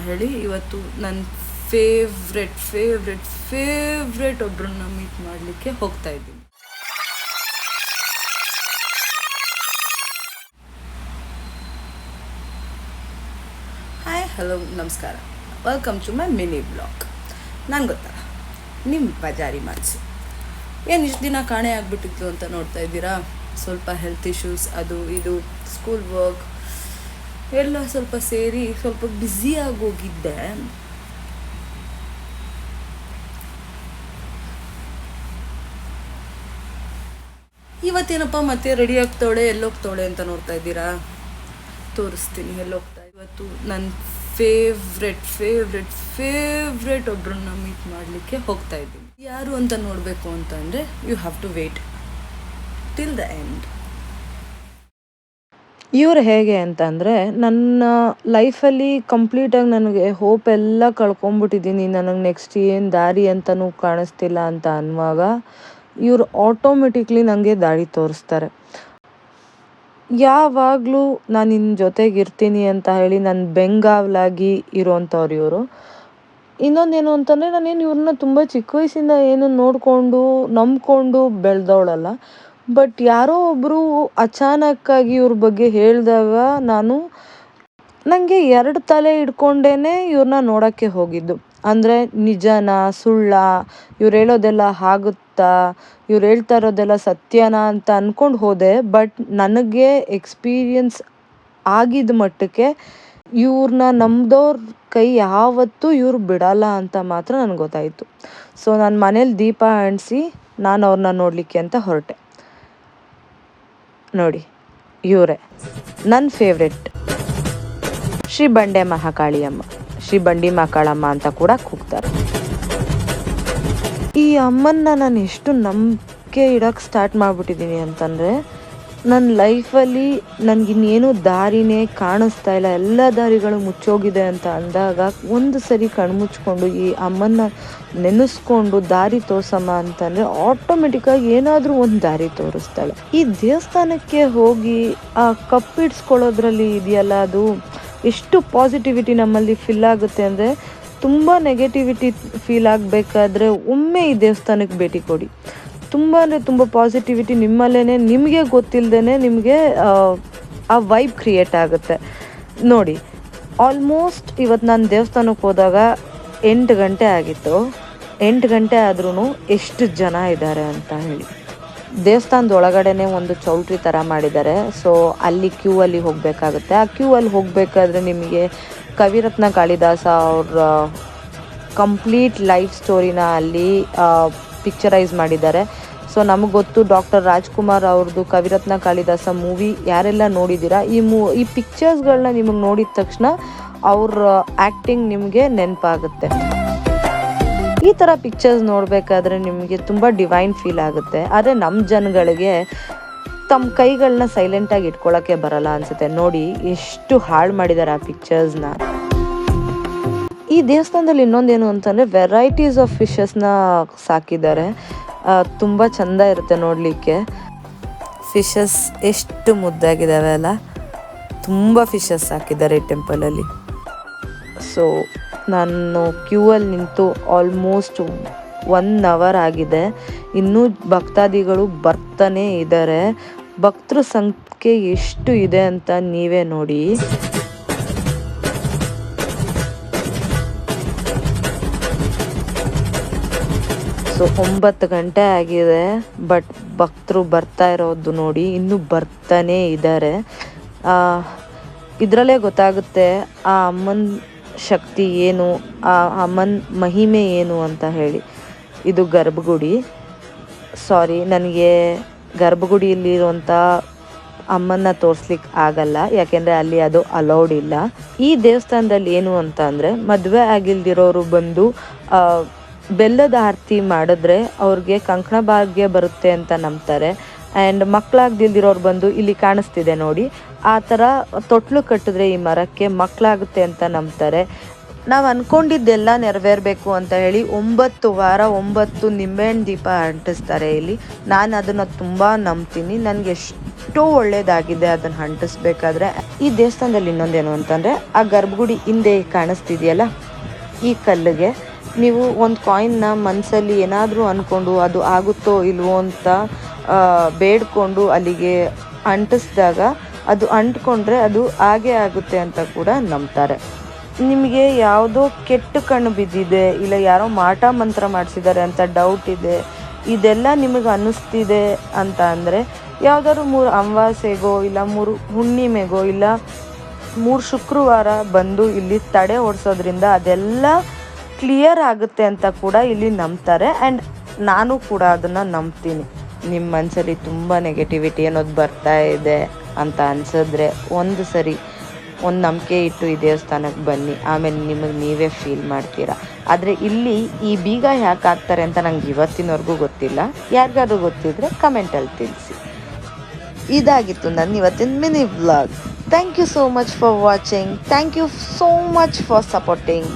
ಹೇಳಿ ಇವತ್ತು ನನ್ನ ಫೇವ್ರೆಟ್ ಒಬ್ಬರನ್ನ ಮೀಟ್ ಮಾಡಲಿಕ್ಕೆ ಹೋಗ್ತಾ ಇದ್ದೀನಿ. ಹಾಯ್, ಹಲೋ, ನಮಸ್ಕಾರ. Welcome to my mini blog. ನಾನು ಗೊತ್ತಲ್ಲ, ನಿಮ್ಮ ಬಜಾರಿ ಮಾಡಿಸಿ ಏನು ಇಷ್ಟು ದಿನ ಕಾಣೆ ಆಗಿಬಿಟ್ಟಿತ್ತು ಅಂತ ನೋಡ್ತಾ ಇದ್ದೀರಾ. ಸ್ವಲ್ಪ ಹೆಲ್ತ್ ಇಶ್ಯೂಸ್, ಅದು ಇದು, ಸ್ಕೂಲ್ ವರ್ಕ್ ಎಲ್ಲ ಸ್ವಲ್ಪ ಸೇರಿ ಸ್ವಲ್ಪ ಬ್ಯುಸಿಯಾಗಿ ಹೋಗಿದ್ದೆ. ಇವತ್ತೇನಪ್ಪ ಮತ್ತೆ ರೆಡಿ ಆಗ್ತಾಳೆ, ಎಲ್ಲೋಗ್ತಾಳೆ ಅಂತ ನೋಡ್ತಾ ಇದ್ದೀರಾ. ತೋರಿಸ್ತೀನಿ ಎಲ್ಲೋಗ್ತಾ. ಇವತ್ತು ನನ್ನ ಫೇವ್ರೆಟ್ ಒಬ್ಬರನ್ನ ಮೀಟ್ ಮಾಡಲಿಕ್ಕೆ ಹೋಗ್ತಾ ಇದ್ದೀನಿ. ಯಾರು ಅಂತ ನೋಡಬೇಕು ಅಂತಂದರೆ you have to wait till the end. ಇವ್ರು ಹೇಗೆ ಅಂತಂದರೆ, ನನ್ನ ಲೈಫಲ್ಲಿ ಕಂಪ್ಲೀಟಾಗಿ ನನಗೆ ಹೋಪ್ ಎಲ್ಲ ಕಳ್ಕೊಂಬಿಟ್ಟಿದ್ದೀನಿ, ನನಗೆ ನೆಕ್ಸ್ಟ್ ಏನು ದಾರಿ ಅಂತಲೂ ಕಾಣಿಸ್ತಿಲ್ಲ ಅಂತ ಅನ್ನುವಾಗ ಇವರು ಆಟೋಮೆಟಿಕ್ಲಿ ನನಗೆ ದಾರಿ ತೋರಿಸ್ತಾರೆ. ಯಾವಾಗಲೂ ನಾನು ನಿನ್ನ ಜೊತೆಗಿರ್ತೀನಿ ಅಂತ ಹೇಳಿ ನನ್ನ ಬೆಂಗಾವಲಾಗಿ ಇರೋವಂಥವ್ರು ಇವರು. ಇನ್ನೊಂದೇನು ಅಂತಂದರೆ, ನಾನೇನು ಇವ್ರನ್ನ ತುಂಬ ಚಿಕ್ಕ ವಯಸ್ಸಿಂದ ಏನು ನೋಡಿಕೊಂಡು ನಂಬಿಕೊಂಡು ಬೆಳೆದವಳಲ್ಲ. ಬಟ್ ಯಾರೋ ಒಬ್ಬರು ಅಚಾನಕ್ಕಾಗಿ ಇವ್ರ ಬಗ್ಗೆ ಹೇಳಿದಾಗ ನನಗೆ 2 ತಲೆ ಹಿಡ್ಕೊಂಡೇ ಇವ್ರನ್ನ ನೋಡೋಕ್ಕೆ ಹೋಗಿದ್ದು. ಅಂದರೆ ನಿಜನಾ ಸುಳ್ಳ, ಇವ್ರು ಹೇಳೋದೆಲ್ಲ ಆಗುತ್ತಾ, ಇವ್ರು ಹೇಳ್ತಾ ಇರೋದೆಲ್ಲ ಸತ್ಯನಾ ಅಂತ ಅಂದ್ಕೊಂಡು ಹೋದೆ. ಬಟ್ ನನಗೆ ಎಕ್ಸ್ಪೀರಿಯನ್ಸ್ ಆಗಿದ್ದ ಮಟ್ಟಕ್ಕೆ ಇವ್ರನ್ನ ನಂಬ್ದವ್ರ ಕೈ ಯಾವತ್ತೂ ಇವ್ರು ಬಿಡಲ್ಲ ಅಂತ ಮಾತ್ರ ನನಗೆ ಗೊತ್ತಾಯಿತು. ಸೊ ನಾನು ಮನೇಲಿ ದೀಪ ಅಂಟಿಸಿ ನಾನು ಅವ್ರನ್ನ ನೋಡಲಿಕ್ಕೆ ಅಂತ ಹೊರಟೆ. ನೋಡಿ, ಇವರೇ ನನ್ನ ಫೇವ್ರೆಟ್ ಶ್ರೀ ಬಂಡೆ ಮಹಾಕಾಳಿಯಮ್ಮ, ಶ್ರೀ ಬಂಡಿ ಮಹಾಕಾಳಮ್ಮ ಅಂತ ಕೂಡ ಕೂಗ್ತಾರೆ. ಈ ಅಮ್ಮನ್ನ ನಾನು ಎಷ್ಟು ನಂಬಿಕೆ ಇಡೋಕ್ಕೆ ಸ್ಟಾರ್ಟ್ ಮಾಡಿಬಿಟ್ಟಿದ್ದೀನಿ ಅಂತಂದರೆ, ನನ್ನ ಲೈಫಲ್ಲಿ ನನಗಿನ್ನೇನು ದಾರಿನೇ ಕಾಣಿಸ್ತಾ ಇಲ್ಲ, ಎಲ್ಲ ದಾರಿಗಳು ಮುಚ್ಚೋಗಿದೆ ಅಂತ ಅಂದಾಗ ಒಂದು ಸರಿ ಕಣ್ಮುಚ್ಕೊಂಡು ಈ ಅಮ್ಮನ್ನ ನೆನೆಸ್ಕೊಂಡು ದಾರಿ ತೋರ್ಸಮ್ಮ ಅಂತಂದರೆ ಆಟೋಮೆಟಿಕ್ಕಾಗಿ ಏನಾದರೂ ಒಂದು ದಾರಿ ತೋರಿಸ್ತಾಳೆ. ಈ ದೇವಸ್ಥಾನಕ್ಕೆ ಹೋಗಿ ಆ ಕಪ್ಪಿಡ್ಸ್ಕೊಳ್ಳೋದ್ರಲ್ಲಿ ಇದೆಯಲ್ಲ, ಅದು ಎಷ್ಟು ಪಾಸಿಟಿವಿಟಿ ನಮ್ಮಲ್ಲಿ ಫಿಲ್ ಆಗುತ್ತೆ ಅಂದರೆ, ತುಂಬ ನೆಗೆಟಿವಿಟಿ ಫೀಲ್ ಆಗಬೇಕಾದ್ರೆ ಒಮ್ಮೆ ಈ ದೇವಸ್ಥಾನಕ್ಕೆ ಭೇಟಿ ಕೊಡಿ. ತುಂಬ ಅಂದರೆ ತುಂಬ ಪಾಸಿಟಿವಿಟಿ ನಿಮ್ಮಲ್ಲೇ, ನಿಮಗೆ ಗೊತ್ತಿಲ್ಲದೇ ನಿಮಗೆ ಆ ವೈಬ್ ಕ್ರಿಯೇಟ್ ಆಗುತ್ತೆ. ನೋಡಿ, ಆಲ್ಮೋಸ್ಟ್ ಇವತ್ತು ನಾನು ದೇವಸ್ಥಾನಕ್ಕೆ ಹೋದಾಗ 8 ಗಂಟೆ ಆಗಿತ್ತು. 8 ಗಂಟೆ ಆದ್ರೂ ಎಷ್ಟು ಜನ ಇದ್ದಾರೆ ಅಂತ ಹೇಳಿ. ದೇವಸ್ಥಾನದ ಒಳಗಡೆನೆ ಒಂದು ಚೌಲ್ಟ್ರಿ ಥರ ಮಾಡಿದ್ದಾರೆ. ಸೊ ಅಲ್ಲಿ ಕ್ಯೂ ಅಲ್ಲಿ ಹೋಗಬೇಕಾಗುತ್ತೆ. ಆ ಕ್ಯೂ ಅಲ್ಲಿ ಹೋಗಬೇಕಾದ್ರೆ ನಿಮಗೆ ಕವಿರತ್ನ ಕಾಳಿದಾಸ ಅವ್ರ ಕಂಪ್ಲೀಟ್ ಲೈಫ್ ಸ್ಟೋರಿನ ಅಲ್ಲಿ ಪಿಕ್ಚರೈಸ್ ಮಾಡಿದ್ದಾರೆ. ಸೊ ನಮಗೆ ಗೊತ್ತು, ಡಾಕ್ಟರ್ ರಾಜ್ಕುಮಾರ್ ಅವ್ರದ್ದು ಕವಿರತ್ನ ಕಾಳಿದಾಸ ಮೂವಿ ಯಾರೆಲ್ಲ ನೋಡಿದ್ದೀರಾ, ಈ ಪಿಕ್ಚರ್ಸ್ಗಳನ್ನ ನಿಮಗೆ ನೋಡಿದ ತಕ್ಷಣ ಅವ್ರ ಆ್ಯಕ್ಟಿಂಗ್ ನಿಮಗೆ ನೆನಪಾಗುತ್ತೆ. ಈ ಥರ ಪಿಕ್ಚರ್ಸ್ ನೋಡಬೇಕಾದ್ರೆ ನಿಮಗೆ ತುಂಬ ಡಿವೈನ್ ಫೀಲ್ ಆಗುತ್ತೆ. ಆದರೆ ನಮ್ಮ ಜನಗಳಿಗೆ ತಮ್ಮ ಕೈಗಳನ್ನ ಸೈಲೆಂಟಾಗಿ ಇಟ್ಕೊಳ್ಳೋಕ್ಕೆ ಬರಲ್ಲ ಅನಿಸುತ್ತೆ. ನೋಡಿ ಎಷ್ಟು ಹಾಳು ಮಾಡಿದ್ದಾರೆ ಆ ಪಿಕ್ಚರ್ಸ್ನ. ಈ ದೇವಸ್ಥಾನದಲ್ಲಿ ಇನ್ನೊಂದೇನು ಅಂತಂದರೆ, ವೆರೈಟೀಸ್ ಆಫ್ ಫಿಶಸ್ನ ಸಾಕಿದ್ದಾರೆ. ತುಂಬ ಚೆಂದ ಇರುತ್ತೆ ನೋಡಲಿಕ್ಕೆ. ಫಿಶಸ್ ಎಷ್ಟು ಮುದ್ದಾಗಿದ್ದಾವೆ ಅಲ್ಲ, ತುಂಬ ಫಿಶಸ್ ಹಾಕಿದ್ದಾರೆ ಈ ಟೆಂಪಲಲ್ಲಿ. ಸೊ ನಾನು ಕ್ಯೂ ಅಲ್ಲಿ ನಿಂತು ಆಲ್ಮೋಸ್ಟ್ 1 ಅವರ್ ಆಗಿದೆ. ಇನ್ನೂ ಭಕ್ತಾದಿಗಳು ಬರ್ತಾನೆ ಇದ್ದಾರೆ. ಭಕ್ತರ ಸಂಖ್ಯೆ ಎಷ್ಟು ಇದೆ ಅಂತ ನೀವೇ ನೋಡಿ. ಸೊ 9 ಗಂಟೆ ಆಗಿದೆ, ಬಟ್ ಭಕ್ತರು ಬರ್ತಾ ಇರೋದು ನೋಡಿ, ಇನ್ನೂ ಬರ್ತಾನೆ ಇದ್ದಾರೆ. ಇದರಲ್ಲೇ ಗೊತ್ತಾಗುತ್ತೆ ಆ ಅಮ್ಮನ ಶಕ್ತಿ ಏನು, ಆ ಅಮ್ಮನ ಮಹಿಮೆ ಏನು ಅಂತ ಹೇಳಿ. ಇದು ಗರ್ಭಗುಡಿ. ಸಾರಿ, ನನಗೆ ಗರ್ಭಗುಡಿಯಲ್ಲಿರುವಂಥ ಅಮ್ಮನ್ನ ತೋರಿಸ್ಲಿಕ್ಕೆ ಆಗಲ್ಲ, ಯಾಕೆಂದರೆ ಅಲ್ಲಿ ಅದು ಅಲೌಡ್ ಇಲ್ಲ. ಈ ದೇವಸ್ಥಾನದಲ್ಲಿ ಏನು ಅಂತ ಅಂದರೆ, ಮದುವೆ ಆಗಿಲ್ದಿರೋರು ಬಂದು ಬೆಲ್ಲದ ಆರತಿ ಮಾಡಿದ್ರೆ ಅವ್ರಿಗೆ ಕಂಕಣ ಭಾಗ್ಯ ಬರುತ್ತೆ ಅಂತ ನಂಬ್ತಾರೆ. ಆ್ಯಂಡ್ ಮಕ್ಕಳಾಗ್ದಿಲ್ದಿರೋರು ಬಂದು ಇಲ್ಲಿ ಕಾಣಿಸ್ತಿದೆ ನೋಡಿ, ಆ ಥರ ತೊಟ್ಲು ಕಟ್ಟಿದ್ರೆ ಈ ಮರಕ್ಕೆ ಮಕ್ಕಳಾಗುತ್ತೆ ಅಂತ ನಂಬ್ತಾರೆ. ನಾವು ಅಂದ್ಕೊಂಡಿದ್ದೆಲ್ಲ ನೆರವೇರಬೇಕು ಅಂತ ಹೇಳಿ 9 ವಾರ 9 ನಿಂಬೆಹಣ್ಣು ದೀಪ ಅಂಟಿಸ್ತಾರೆ ಇಲ್ಲಿ. ನಾನು ಅದನ್ನು ತುಂಬ ನಂಬ್ತೀನಿ. ನನಗೆ ಎಷ್ಟು ಅಷ್ಟು ಒಳ್ಳೇದಾಗಿದೆ ಅದನ್ನು ಅಂಟಿಸ್ಬೇಕಾದ್ರೆ. ಈ ದೇವಸ್ಥಾನದಲ್ಲಿ ಇನ್ನೊಂದೇನು ಅಂತಂದರೆ, ಆ ಗರ್ಭಗುಡಿ ಹಿಂದೆ ಕಾಣಿಸ್ತಿದೆಯಲ್ಲ, ಈ ಕಲ್ಲಿಗೆ ನೀವು ಒಂದು ಕಾಯಿನ್ನ ಮನಸ್ಸಲ್ಲಿ ಏನಾದರೂ ಅಂದ್ಕೊಂಡು ಅದು ಆಗುತ್ತೋ ಇಲ್ವೋ ಅಂತ ಬೇಡ್ಕೊಂಡು ಅಲ್ಲಿಗೆ ಅಂಟಿಸಿದಾಗ ಅದು ಅಂಟ್ಕೊಂಡ್ರೆ ಅದು ಹಾಗೇ ಆಗುತ್ತೆ ಅಂತ ಕೂಡ ನಂಬ್ತಾರೆ. ನಿಮಗೆ ಯಾವುದೋ ಕೆಟ್ಟ ಕಣ್ಣು ಬಿದ್ದಿದೆ, ಇಲ್ಲ ಯಾರೋ ಮಾಟ ಮಂತ್ರ ಮಾಡಿಸಿದ್ದಾರೆ ಅಂತ ಡೌಟ್ ಇದೆ, ಇದೆಲ್ಲ ನಿಮಗೆ ಅನ್ನಿಸ್ತಿದೆ ಅಂತ ಅಂದರೆ ಯಾವುದಾದ್ರು 3 ಅಮಾವಾಸ್ಯೆಗೋ ಇಲ್ಲ 3 ಹುಣ್ಣಿಮೆಗೋ ಇಲ್ಲ 3 ಶುಕ್ರವಾರ ಬಂದು ಇಲ್ಲಿ ತಡೆ ಓಡಿಸೋದ್ರಿಂದ ಅದೆಲ್ಲ ಕ್ಲಿಯರ್ ಆಗುತ್ತೆ ಅಂತ ಕೂಡ ಇಲ್ಲಿ ನಂಬ್ತಾರೆ. ಆ್ಯಂಡ್ ನಾನು ಕೂಡ ಅದನ್ನು ನಂಬ್ತೀನಿ. ನಿಮ್ಮ ಮನಸ್ಸಲ್ಲಿ ತುಂಬ ನೆಗೆಟಿವಿಟಿ ಅನ್ನೋದು ಬರ್ತಾ ಇದೆ ಅಂತ ಅನಿಸಿದ್ರೆ ಒಂದು ನಂಬಿಕೆ ಇಟ್ಟು ಈ ದೇವಸ್ಥಾನಕ್ಕೆ ಬನ್ನಿ, ಆಮೇಲೆ ನಿಮಗೆ ನೀವೇ ಫೀಲ್ ಮಾಡ್ತೀರಾ. ಆದರೆ ಇಲ್ಲಿ ಈ ಬೀಗ ಯಾಕೆ ಹಾಕ್ತಾರೆ ಅಂತ ನಂಗೆ ಇವತ್ತಿನವರೆಗೂ ಗೊತ್ತಿಲ್ಲ. ಯಾರಿಗಾದ್ರೂ ಗೊತ್ತಿದ್ರೆ ಕಮೆಂಟಲ್ಲಿ ತಿಳಿಸಿ. ಇದಾಗಿತ್ತು ನನ್ನ ಇವತ್ತಿನ mini vlog. Thank you so much for watching. Thank you so much for supporting.